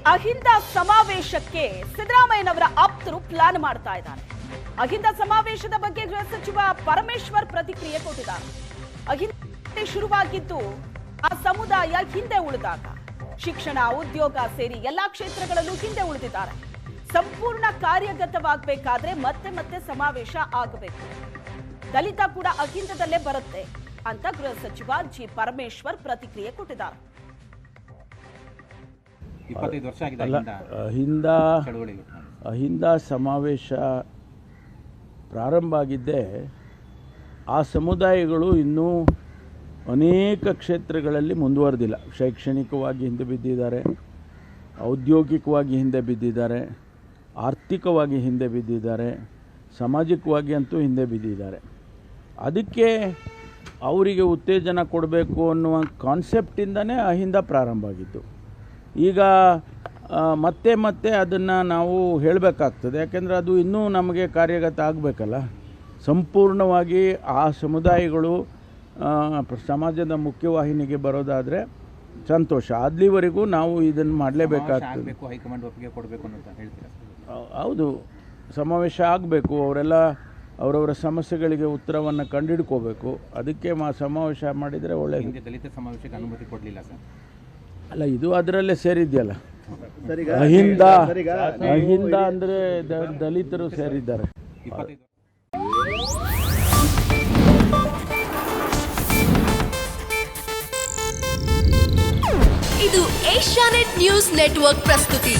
ಅಹಿಂದ ಸಮಾವೇಶಕ್ಕೆ ಸಿದ್ದರಾಮಯ್ಯನವರ ಆಪ್ತರು ಪ್ಲಾನ್ ಮಾಡ್ತಾ ಇದ್ದಾರೆ. ಅಹಿಂದ ಸಮಾವೇಶದ ಬಗ್ಗೆ ಗೃಹ ಸಚಿವ ಪರಮೇಶ್ವರ್ ಪ್ರತಿಕ್ರಿಯೆ ಕೊಟ್ಟಿದ್ದಾರೆ. ಅಹಿಂದ ಶುರುವಾಗಿದ್ದು ಆ ಸಮುದಾಯ ಹಿಂದೆ ಉಳಿದಾಗ ಶಿಕ್ಷಣ, ಉದ್ಯೋಗ ಸೇರಿ ಎಲ್ಲಾ ಕ್ಷೇತ್ರಗಳಲ್ಲೂ ಹಿಂದೆ ಉಳಿದಿದ್ದಾರೆ. ಸಂಪೂರ್ಣ ಕಾರ್ಯಗತವಾಗಬೇಕಾದ್ರೆ ಮತ್ತೆ ಮತ್ತೆ ಸಮಾವೇಶ ಆಗಬೇಕು. ದಲಿತ ಕೂಡ ಅಹಿಂದದಲ್ಲೇ ಬರುತ್ತೆ ಅಂತ ಗೃಹ ಸಚಿವ ಜಿ ಪರಮೇಶ್ವರ್ ಪ್ರತಿಕ್ರಿಯೆ ಕೊಟ್ಟಿದ್ದಾರೆ. 25 ವರ್ಷ ಆಗಿದೆ ಅಹಿಂದ ಸಮಾವೇಶ ಪ್ರಾರಂಭ ಆಗಿದ್ದೆ. ಆ ಸಮುದಾಯಗಳು ಇನ್ನೂ ಅನೇಕ ಕ್ಷೇತ್ರಗಳಲ್ಲಿ ಮುಂದುವರೆದಿಲ್ಲ. ಶೈಕ್ಷಣಿಕವಾಗಿ ಹಿಂದೆ ಬಿದ್ದಿದ್ದಾರೆ, ಔದ್ಯೋಗಿಕವಾಗಿ ಹಿಂದೆ ಬಿದ್ದಿದ್ದಾರೆ, ಆರ್ಥಿಕವಾಗಿ ಹಿಂದೆ ಬಿದ್ದಿದ್ದಾರೆ, ಸಾಮಾಜಿಕವಾಗಿ ಅಂತೂ ಹಿಂದೆ ಬಿದ್ದಿದ್ದಾರೆ. ಅದಕ್ಕೆ ಅವರಿಗೆ ಉತ್ತೇಜನ ಕೊಡಬೇಕು ಅನ್ನುವ ಕಾನ್ಸೆಪ್ಟಿಂದನೇ ಅಹಿಂದ ಪ್ರಾರಂಭ ಆಗಿತ್ತು. ಈಗ ಮತ್ತೆ ಮತ್ತೆ ಅದನ್ನು ನಾವು ಹೇಳಬೇಕಾಗ್ತದೆ, ಯಾಕೆಂದರೆ ಅದು ಇನ್ನೂ ನಮಗೆ ಕಾರ್ಯಗತ ಆಗಬೇಕಲ್ಲ. ಸಂಪೂರ್ಣವಾಗಿ ಆ ಸಮುದಾಯಗಳು ಸಮಾಜದ ಮುಖ್ಯವಾಹಿನಿಗೆ ಬರೋದಾದರೆ ಸಂತೋಷ. ಅಲ್ಲಿವರೆಗೂ ನಾವು ಇದನ್ನು ಮಾಡಲೇಬೇಕಾಗ್ತದೆ. ಹೈಕಮಾಂಡ್ ಒಪ್ಪಿಗೆ ಕೊಡಬೇಕು ಅಂತ ಹೇಳ್ತೀರಾ? ಹೌದು, ಸಮಾವೇಶ ಆಗಬೇಕು. ಅವರೆಲ್ಲ ಅವರವರ ಸಮಸ್ಯೆಗಳಿಗೆ ಉತ್ತರವನ್ನು ಕಂಡುಹಿಡ್ಕೋಬೇಕು. ಅದಕ್ಕೆ ಸಮಾವೇಶ ಮಾಡಿದರೆ ಒಳ್ಳೆಯದು. ದಲಿತ ಸಮಾವೇಶಕ್ಕೆ ಅನುಮತಿ ಕೊಡಲಿಲ್ಲ ಸರ್? ಅಲ್ಲ, ಇದು ಅದರಲ್ಲೇ ಸೇರಿದೆಯಲ್ಲ. ಅಹಿಂದ ಅಂದರೆ ದಲಿತರು ಸೇರಿದ್ದಾರೆ. ಇದು ಏಷ್ಯಾನೆಟ್ ನ್ಯೂಸ್ ನೆಟ್ವರ್ಕ್ ಪ್ರಸ್ತುತಿ.